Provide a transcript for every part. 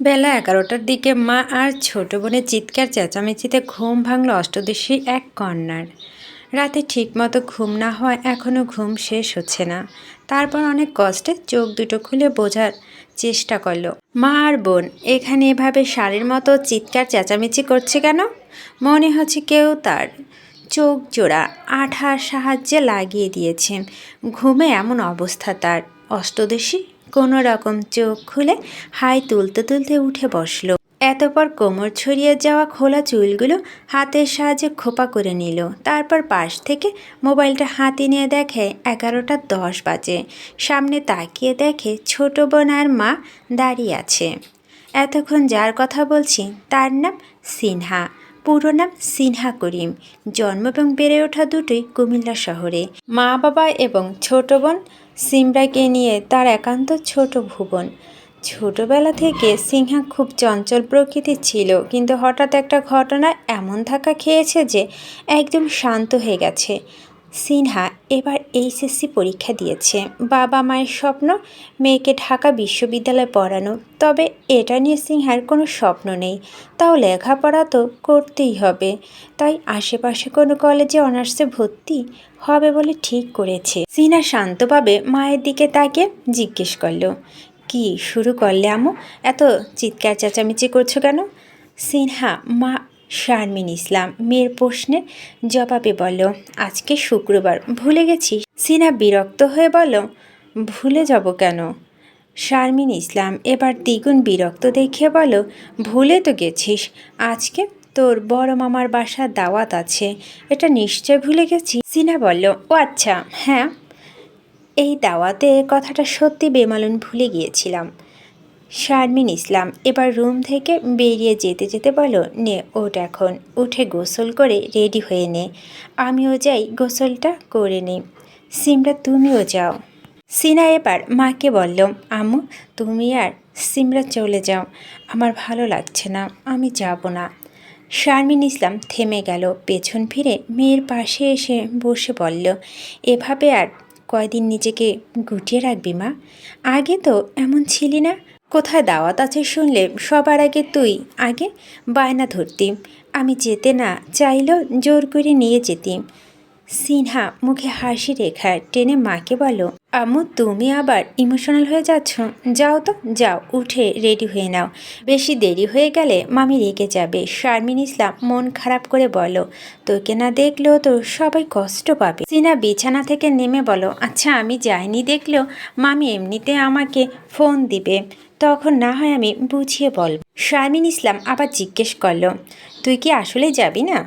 বেলা ১১টার দিকে মা আর ছোট বোনের চিৎকার চেঁচামেচিতে ঘুম ভাঙল অষ্টদশী এক কন্যার। রাতে ঠিকমতো ঘুম না হওয়ায় এখনও ঘুম শেষ হচ্ছে না। তারপর অনেক কষ্টে চোখ দুটো খুলে বোঝার চেষ্টা করলো মা আর বোন এখানে এভাবে ষাঁড়ের মতো চিৎকার চেঁচামেচি করছে কেন। মনে হচ্ছে কেউ তার চোখ জোড়া আঠার সাহায্যে লাগিয়ে দিয়েছে। ঘুমে এমন অবস্থা তার। অষ্টদশী কোনো রকম চোখ খুলে হাই তুলতে তুলতে উঠে বসলো। এতপর কোমর ছড়িয়ে যাওয়া খোলা চুলগুলো হাতের সাহায্যে খোপা করে নিল। তারপর পাশ থেকে মোবাইলটা হাতে নিয়ে দেখে 11:10 বাজে। সামনে তাকিয়ে দেখে ছোট বোন আর মা দাঁড়িয়ে আছে। এতক্ষণ যার কথা বলছি তার নাম সিনহা। পুরো নাম সিনহা করিম। জন্ম এবং বেড়ে ওঠা দুটোই কুমিল্লা শহরে। মা বাবা এবং ছোট বোন সিমরাকে নিয়ে তার একান্ত ছোট ভুবন। ছোটবেলা থেকে সিনহা খুব চঞ্চল প্রকৃতির ছিল, কিন্তু হঠাৎ একটা ঘটনা এমন ধাক্কা খেয়েছে যে একদম শান্ত হয়ে গেছে। সিনহা এবার এইচএসসি পরীক্ষা দিয়েছে। বাবা মায়ের স্বপ্ন মেয়েকে ঢাকা বিশ্ববিদ্যালয়ে পড়ানো, তবে এটা নিয়ে সিনহার কোনো স্বপ্ন নেই। তাও লেখাপড়া তো করতেই হবে, তাই আশেপাশে কোনো কলেজে অনার্সে ভর্তি হবে বলে ঠিক করেছে। সিনহা শান্তভাবে মায়ের দিকে তাকিয়ে জিজ্ঞেস করলো, কি শুরু করলে আম্মু? এত চিৎকার চেঁচামেচি করছো কেন? সিনহা মা শারমিন ইসলাম মেয়ের প্রশ্নের জবাবে বলল, আজকে শুক্রবার, ভুলে গেছি। সিনহা বিরক্ত হয়ে বলল, ভুলে যাব কেন? শারমিন ইসলাম এবার দ্বিগুণ বিরক্ত দেখিয়ে বলল, ভুলে তো গেছিস, আজকে তোর বড় মামার বাসার দাওয়াত আছে, এটা নিশ্চয় ভুলে গেছি। সিনহা বলল, ও আচ্ছা হ্যাঁ, এই দাওয়াতে কথাটা সত্যি বেমালুন ভুলে গিয়েছিলাম। শারমিন ইসলাম এবার রুম থেকে বেরিয়ে যেতে যেতে বলো, নে ওঠ, এখন উঠে গোসল করে রেডি হয়ে নে, আমিও যাই গোসলটা করে নিই। সিমরা তুমিও যাও। সিনা এবার মাকে বলল, আম্মু তুমি আর সিমরা চলে যাও, আমার ভালো লাগছে না, আমি যাব না। শারমিন ইসলাম থেমে গেল, পেছন ফিরে মেয়ের পাশে এসে বসে বলল, এভাবে আর কয়দিন নিজেকে গুটিয়ে রাখবি মা? আগে তো এমন ছিলি না। কোথায় দাওয়াত আছে শুনলে সবার আগে তুই আগে বায়না ধরতি, আমি যেতে না চাইলেও জোর করে নিয়ে যেতিম। সিনহা মুখে হাসি রেখা টেনে মাকে বলো, আম্মু তুমি আবার ইমোশনাল হয়ে যাচ্ছ, যাও তো যাও, উঠে রেডি হয়ে নাও, বেশি দেরি হয়ে গেলে মামি রেগে যাবে। শারমিন ইসলাম মন খারাপ করে বলো, তোকে না দেখলেও তো সবাই কষ্ট পাবে। সিনহা বিছানা থেকে নেমে বলো, আচ্ছা আমি যাইনি দেখলেও মামি এমনিতে আমাকে ফোন দিবে, তখন না হয় আমি বুঝিয়ে বলব। শারমিন ইসলাম আবার জিজ্ঞেস করলো, তুই কি আসলে যাবি না?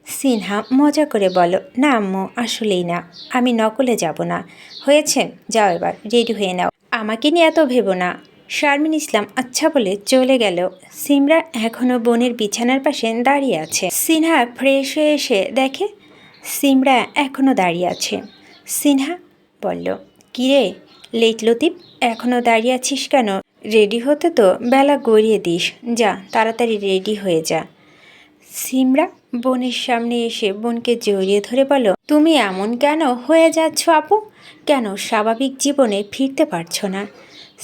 সিনহা মজা করে বলো, না আম্মু আসলেই না, আমি নকলে যাব না। হয়েছে, যাও এবার রেডি হয়ে নাও, আমাকে নিয়ে এত ভেবো না। শারমিন ইসলাম আচ্ছা বলে চলে গেল। সিমরা এখনও বোনের বিছানার পাশে দাঁড়িয়ে আছে। সিনহা ফ্রেশ হয়ে এসে দেখে সিমরা এখনও দাঁড়িয়ে আছে। সিনহা বলল, কিরে লেট লতিফ, এখনও দাঁড়িয়ে আছিস কেন? রেডি হতে তো বেলা গড়িয়ে দিস, যা তাড়াতাড়ি রেডি হয়ে যা। সিমরা বোনের সামনে এসে বোনকে জড়িয়ে ধরে বলো, তুমি এমন কেন হয়ে যাচ্ছ আপু? কেন স্বাভাবিক জীবনে ফিরতে পারছো না?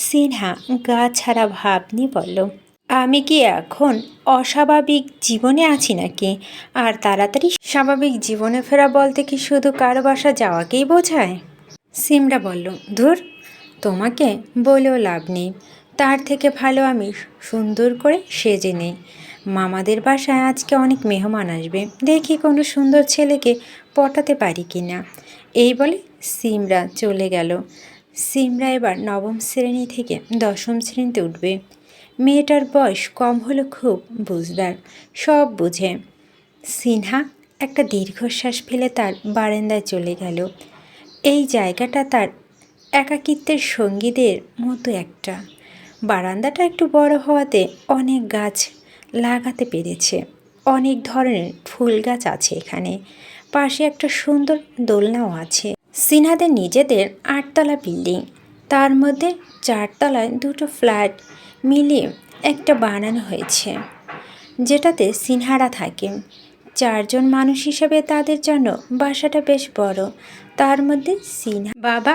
সিনহা গা ছাড়া ভাব নিয়ে বলল, আমি কি এখন অস্বাভাবিক জীবনে আছি নাকি? আর তাড়াতাড়ি স্বাভাবিক জীবনে ফেরা বলতে কি শুধু কারো বাসা যাওয়াকেই বোঝায়? সিমরা বলল, ধুর, তোমাকে বলেও লাভ নেই, তার থেকে ভালো আমি সুন্দর করে সেজে নেই। মামাদের বাসায় আজকে অনেক মেহমান আসবে, দেখি কোনো সুন্দর ছেলেকে পটাতে পারি কি না। এই বলে সিমরা চলে গেল। সিমরা এবার নবম শ্রেণী থেকে দশম শ্রেণীতে উঠবে। মেয়েটার বয়স কম হলো, খুব বুঝদার, সব বুঝে। সিনহা একটা দীর্ঘশ্বাস ফেলে তার বারান্দায় চলে গেল। এই জায়গাটা তার একাকিত্বের সঙ্গীদের মতো একটা। বারান্দাটা একটু বড় হওয়াতে অনেক গাছ লাগাতে পেরেছে, অনেক ধরনের ফুল গাছ আছে এখানে। পাশে একটা সুন্দর দোলনাও আছে। সিনহাদের নিজেদের 8তলা বিল্ডিং, তার মধ্যে 4তলায় দুটো ফ্ল্যাট মিলিয়ে একটা বানানো হয়েছে, যেটাতে সিনহারা থাকে। 4জন মানুষ হিসেবে তাদের জন্য বাসাটা বেশ বড়। তার মধ্যে সিনহা বাবা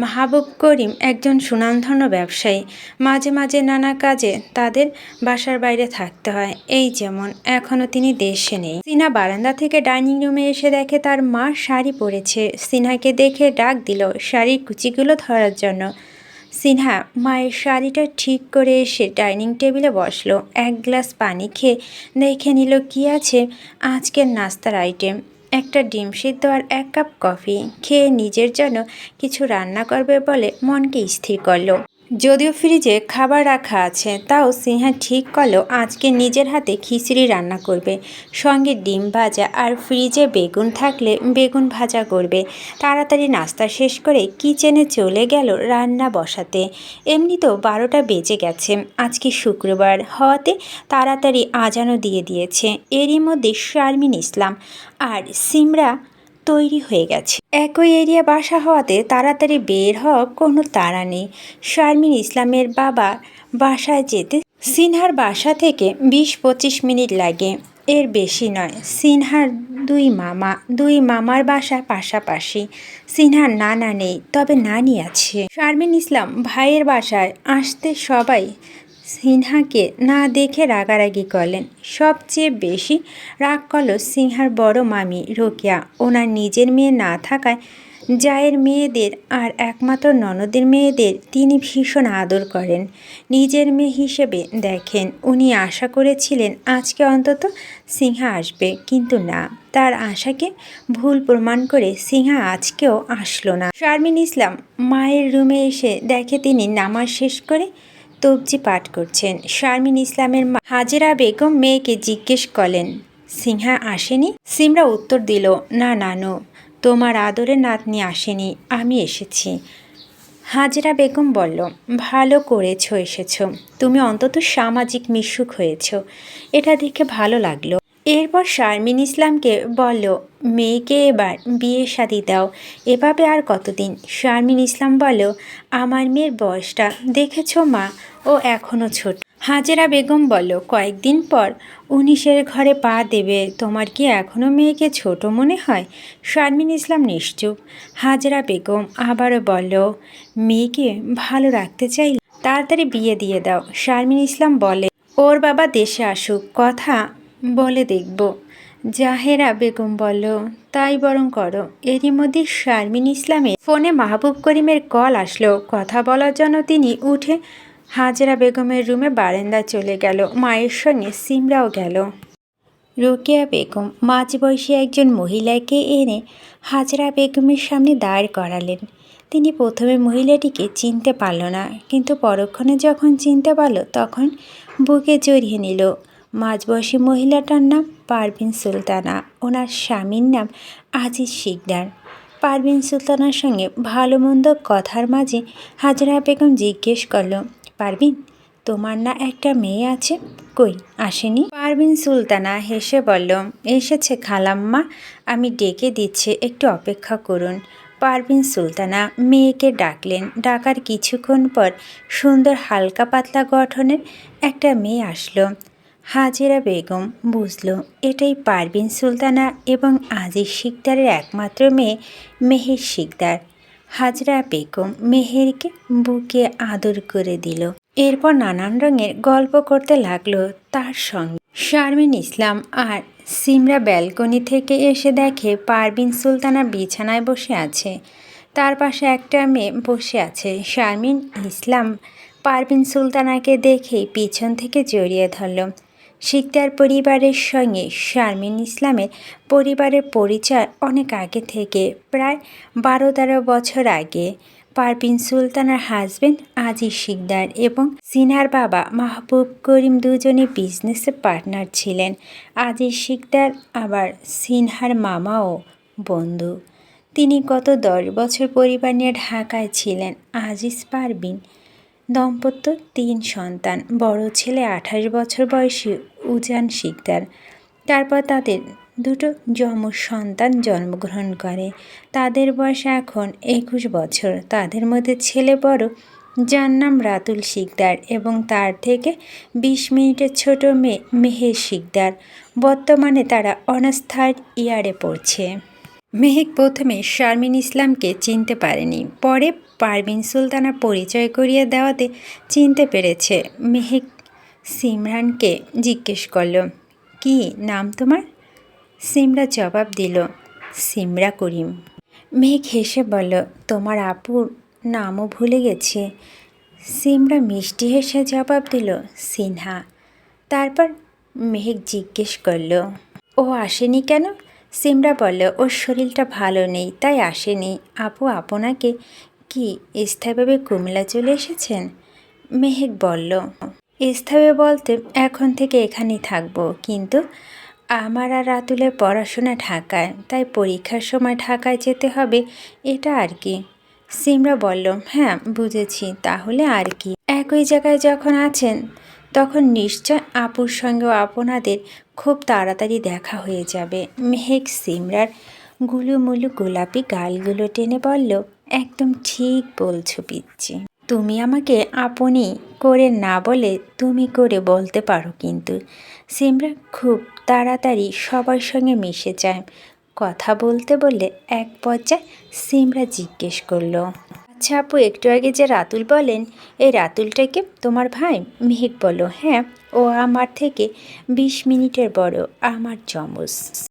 মাহবুব করিম একজন সুনামধন্য ব্যবসায়ী। মাঝে মাঝে নানা কাজে তাদের বাসার বাইরে থাকতে হয়। এই যেমন এখনও তিনি দেশে নেই। সিনহা বারান্দা থেকে ডাইনিং রুমে এসে দেখে তার মা শাড়ি পরেছে। সিনহাকে দেখে ডাক দিল শাড়ির কুচিগুলো ধরার জন্য। সিনহা মায়ের শাড়িটা ঠিক করে এসে ডাইনিং টেবিলে বসলো। এক গ্লাস পানি খেয়ে দেখে নিল কি আছে আজকের নাস্তার আইটেম। একটা ডিম সিদ্ধ আর এক কাপ কফি। খেয়ে নিজের জন্য কিছু রান্না করবে বলে মনকে স্থির করলো। যদিও ফ্রিজে খাবার রাখা আছে, তাও সিনহা ঠিক করলো আজকে নিজের হাতে খিচুড়ি রান্না করবে, সঙ্গে ডিম ভাজা, আর ফ্রিজে বেগুন থাকলে বেগুন ভাজা করবে। তাড়াতাড়ি নাস্তা শেষ করে কিচেনে চলে গেল রান্না বসাতে। এমনিতেও 12টা বেজে গেছে। আজকে শুক্রবার হওয়াতে তাড়াতাড়ি আজানও দিয়ে দিয়েছে। এরই মধ্যে শারমিন ইসলাম আর সিমরা তৈরি হয়ে গেছে। একই এরিয়া বাসা হওয়াতে তাড়াতাড়ি বের হওয়া কোনো তাড়া নেই। শারমিন ইসলামের বাবা বাসায় যেতে সিনহার বাসা থেকে 20-25 মিনিট লাগে, এর বেশি নয়। সিনহার দুই মামার বাসা পাশাপাশি। সিনহার নানা নেই, তবে নানি আছে। শারমিন ইসলাম ভাইয়ের বাসায় আসতে সবাই সিনহাকে না দেখে রাগারাগি করলেন। সবচেয়ে বেশি রাগ করল সিনহার বড় মামি রোকেয়া। ওনার নিজের মেয়ে না থাকায় জায়ের মেয়েদের আর একমাত্র ননদের মেয়েদের তিনি ভীষণ আদর করেন, নিজের মেয়ে হিসেবে দেখেন। উনি আশা করেছিলেন আজকে অন্তত সিনহা আসবে, কিন্তু না, তার আশাকে ভুল প্রমাণ করে সিনহা আজকেও আসলো না। শারমিন ইসলাম মায়ের রুমে এসে দেখে তিনি নামাজ শেষ করে তবজি পাঠ করছেন। শারমিন ইসলামের মা হাজেরা বেগম মেয়েকে জিজ্ঞেস করলেন, সিনহা আসেনি? সিমরা উত্তর দিল, না নানু, তোমার আদরের নাতনি আসেনি, আমি এসেছি। হাজেরা বেগম বলল, ভালো করেছ এসেছ, তুমি অন্তত সামাজিক মিশুক হয়েছ, এটা দেখে ভালো লাগলো। এরপর শারমিন ইসলামকে বলল, মেয়েকে এবার বিয়ে শাদী দাও, এভাবে আর কতদিন? শারমিন ইসলাম বলল, আমার মেয়ের বয়সটা দেখেছ মা, ও এখনও ছোট। হাজেরা বেগম বলল, কয়েকদিন পর 19-এর ঘরে পা দেবে, তোমার কি এখনও মেয়েকে ছোট মনে হয়? শারমিন ইসলাম নিশ্চুপ। হাজেরা বেগম আবারও বলল, মেয়েকে ভালো রাখতে চাইলে তাড়াতাড়ি বিয়ে দিয়ে দাও। শারমিন ইসলাম বলে, ওর বাবা দেশে আসুক, কথা বলে দেখব। জাহেরা বেগম বলল, তাই বরং করো। এরই মধ্যে শারমিন ইসলামের ফোনে মাহবুব করিমের কল আসলো। কথা বলার জন্য তিনি উঠে হাজেরা বেগমের রুমে বারান্দায় চলে গেল। মায়ের সঙ্গে সিমরাও গেল। রোকেয়া বেগম মাঝবয়সী একজন মহিলাকে এনে হাজেরা বেগমের সামনে দাঁড় করালেন। তিনি প্রথমে মহিলাটিকে চিনতে পারল না, কিন্তু পরক্ষণে যখন চিনতে পারল তখন বুকে জড়িয়ে নিল। মাঝবয়সী মহিলাটার নাম পারভিন সুলতানা, ওনার স্বামীর নাম আজিজ শিকদার। পারভিন সুলতানার সঙ্গে ভালো মন্দ কথার মাঝে হাজেরা বেগম জিজ্ঞেস করল, পারভিন, তোমার না একটা মেয়ে আছে, কই আসেনি? পারভিন সুলতানা হেসে বলল, এসেছে খালাম্মা, আমি ডেকে দিচ্ছি, একটু অপেক্ষা করুন। পারভিন সুলতানা মেয়েকে ডাকলেন। ডাকার কিছুক্ষণ পর সুন্দর হালকা পাতলা গঠনের একটা মেয়ে আসলো। হাজেরা বেগম বুঝল এটাই পারভিন সুলতানা এবং আজিজ শিকদারের একমাত্র মেয়ে মেহের শিকদার। হাজেরা বেগম মেহেরকে বুকে আদর করে দিল। এরপর নানান রঙের গল্প করতে লাগলো তার সঙ্গে। শারমিন ইসলাম আর সিমরা ব্যালকনি থেকে এসে দেখে পারভিন সুলতানা বিছানায় বসে আছে, তার পাশে একটা মেয়ে বসে আছে। শারমিন ইসলাম পারভিন সুলতানাকে দেখেই পিছন থেকে জড়িয়ে ধরল। শিকদার পরিবারের সঙ্গে শারমিন ইসলামের পরিবারের পরিচয় অনেক আগে থেকে, প্রায় 12-13 বছর আগে। পারভিন সুলতানার হাজবেন্ড আজিজ শিকদার এবং সিনহার বাবা মাহবুব করিম দুজনে বিজনেসে পার্টনার ছিলেন। আজিজ শিকদার আবার সিনহার মামা ও বন্ধু। তিনি গত 10 বছর পরিবার নিয়ে ঢাকায় ছিলেন। আজিজ পারভিন দম্পত্য 3 সন্তান, বড় ছেলে 28 বছর বয়সী উজান শিকদার। তারপর তাদের 2 যমজ সন্তান জন্মগ্রহণ করে, তাদের বয়স এখন 21 বছর। তাদের মধ্যে ছেলে বড়, যার নাম রাতুল শিকদার, এবং তার থেকে 20 মিনিটের ছোট মেয়ে মেহের শিকদার। বর্তমানে তারা অনার্স 3rd ইয়ারে পড়ছে। মেহেক প্রথমে শারমিন ইসলামকে চিনতে পারেনি, পরে পারভিন সুলতানার পরিচয় করিয়ে দেওয়াতে চিনতে পেরেছে। মেহেক সিমরানকে জিজ্ঞেস করল, কি নাম তোমার? সিমরা জবাব দিল, সিমরা করিম। মেহেক হেসে বলল, তোমার আপুর নামও ভুলে গেছি। সিমরা মিষ্টি হেসে জবাব দিল, সিনহা। তারপর মেহেক জিজ্ঞেস করল, ও আসেনি কেন? সিমরা বলল, ওর শরীরটা ভালো নেই তাই আসেনি। আপু আপনাকে কি স্থায়ীভাবে কুমিল্লা চলে এসেছেন? মেহেক বলল, স্থায়ী বলতে এখন থেকে এখানেই থাকবো, কিন্তু আমার আর রাতুলের পড়াশোনা ঢাকায়, তাই পরীক্ষার সময় ঢাকায় যেতে হবে, এটা আর কি। সিমরা বলল, হ্যাঁ বুঝেছি, তাহলে আর কি। একই জায়গায় যখন আছেন তখন নিশ্চয় আপুর সঙ্গেও আপনাদের খুব তাড়াতাড়ি দেখা হয়ে যাবে। মেহেক সিমরার গুলুমুলু গোলাপি গালগুলো টেনে বলল, একদম ঠিক বলছো পিচ্ছি। তুমি আমাকে আপনি করে না বলে তুমি করে বলতে পারো, কিন্তু সিমরা খুব তাড়াতাড়ি সবার সঙ্গে মিশে যায়। কথা বলতে বললে এক পর্যায়ে সিমরা জিজ্ঞেস করলো, আচ্ছা আপু, একটু আগে যে রাতুল বলেন, এই রাতুলটাকে তোমার ভাই? মেহেক বলল, হ্যাঁ, ও আমার থেকে 20 মিনিটের বড়, আমার যমজ।